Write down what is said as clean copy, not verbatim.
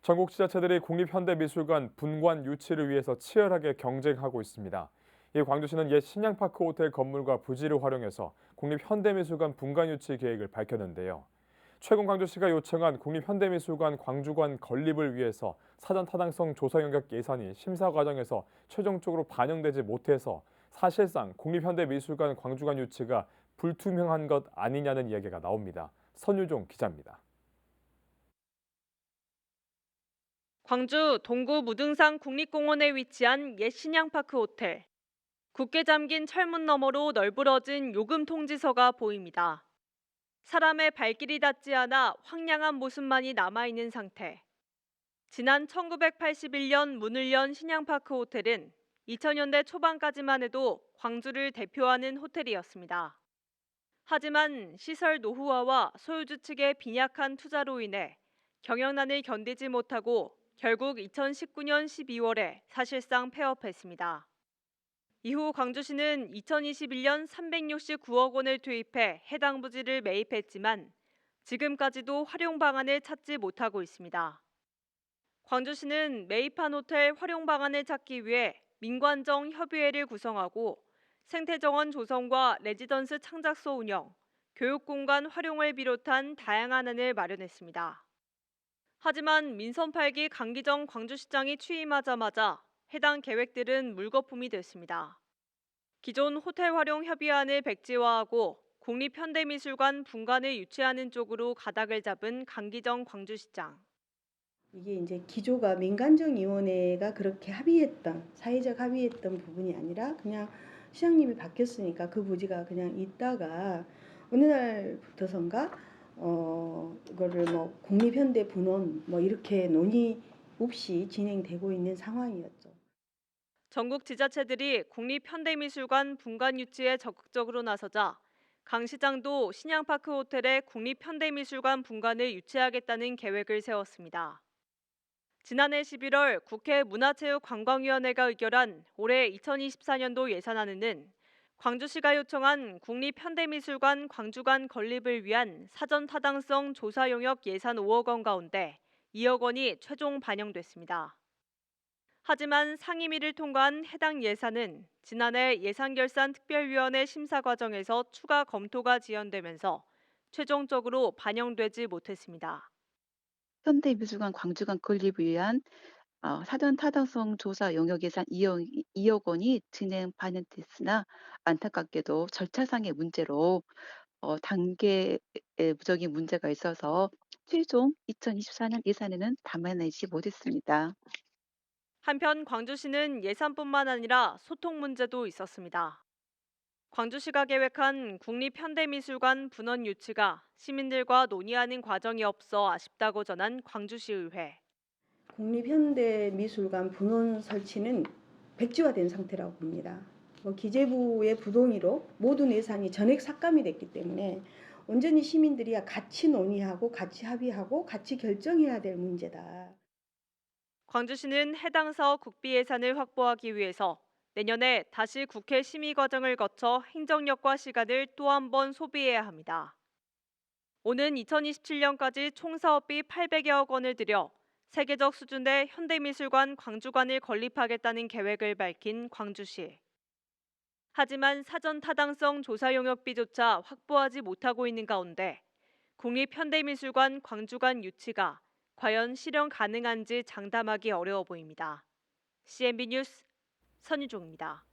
전국 지자체들이 국립현대미술관 분관 유치를 위해서 치열하게 경쟁하고 있습니다. 이 광주시는 옛 신양파크 호텔 건물과 부지를 활용해서 국립현대미술관 분관 유치 계획을 밝혔는데요. 최근 광주시가 요청한 국립현대미술관 광주관 건립을 위해서 사전 타당성 조사 영역 예산이 심사 과정에서 최종적으로 반영되지 못해서 사실상 국립현대미술관 광주관 유치가 불투명한 것 아니냐는 이야기가 나옵니다. 선유종 기자입니다. 광주 동구 무등산 국립공원에 위치한 옛 신양파크 호텔. 굳게 잠긴 철문 너머로 널브러진 요금 통지서가 보입니다. 사람의 발길이 닿지 않아 황량한 모습만이 남아있는 상태. 지난 1981년 문을 연 신양파크 호텔은 2000년대 초반까지만 해도 광주를 대표하는 호텔이었습니다. 하지만 시설 노후화와 소유주 측의 빈약한 투자로 인해 경영난을 견디지 못하고 결국 2019년 12월에 사실상 폐업했습니다. 이후 광주시는 2021년 369억 원을 투입해 해당 부지를 매입했지만 지금까지도 활용 방안을 찾지 못하고 있습니다. 광주시는 매입한 호텔 활용 방안을 찾기 위해 민관정 협의회를 구성하고 생태정원 조성과 레지던스 창작소 운영, 교육공간 활용을 비롯한 다양한 안을 마련했습니다. 하지만 민선 8기 강기정 광주시장이 취임하자마자 해당 계획들은 물거품이 됐습니다. 기존 호텔 활용 협의안을 백지화하고 국립현대미술관 분관을 유치하는 쪽으로 가닥을 잡은 강기정 광주시장. 이게 이제 기조가 민간정위원회가 그렇게 합의했던 사회적 합의했던 부분이 아니라 그냥 시장님이 바뀌었으니까 그 부지가 그냥 있다가 어느 날부터선가 이거를 뭐 국립현대 분원 뭐 이렇게 논의 없이 진행되고 있는 상황이었죠. 전국 지자체들이 국립현대미술관 분관 유치에 적극적으로 나서자 강 시장도 신양파크 호텔에 국립현대미술관 분관을 유치하겠다는 계획을 세웠습니다. 지난해 11월 국회 문화체육관광위원회가 의결한 올해 2024년도 예산안에는 광주시가 요청한 국립현대미술관 광주관 건립을 위한 사전 타당성 조사 용역 예산 5억 원 가운데 2억 원이 최종 반영됐습니다. 하지만 상임위를 통과한 해당 예산은 지난해 예산결산특별위원회 심사 과정에서 추가 검토가 지연되면서 최종적으로 반영되지 못했습니다. 현대미술관 광주관 건립을 위한 사전 타당성 조사 용역 예산 2억 원이 진행 반영됐으나 안타깝게도 절차상의 문제로 단계에 부적인 문제가 있어서 최종 2024년 예산에는 담아내지 못했습니다. 한편 광주시는 예산뿐만 아니라 소통 문제도 있었습니다. 광주시가 계획한 국립현대미술관 분원 유치가 시민들과 논의하는 과정이 없어 아쉽다고 전한 광주시의회. 국립현대미술관 분원 설치는 백지화된 상태라고 봅니다. 기재부의 부동의로 모든 예산이 전액 삭감이 됐기 때문에 온전히 시민들이 같이 논의하고 같이 합의하고 같이 결정해야 될 문제다. 광주시는 해당 사업 국비 예산을 확보하기 위해서 내년에 다시 국회 심의 과정을 거쳐 행정력과 시간을 또 한 번 소비해야 합니다. 오는 2027년까지 총 사업비 800여억 원을 들여 세계적 수준의 현대미술관 광주관을 건립하겠다는 계획을 밝힌 광주시. 하지만 사전 타당성 조사 용역비조차 확보하지 못하고 있는 가운데 국립현대미술관 광주관 유치가 과연 실현 가능한지 장담하기 어려워 보입니다. CNB 뉴스 선유종입니다.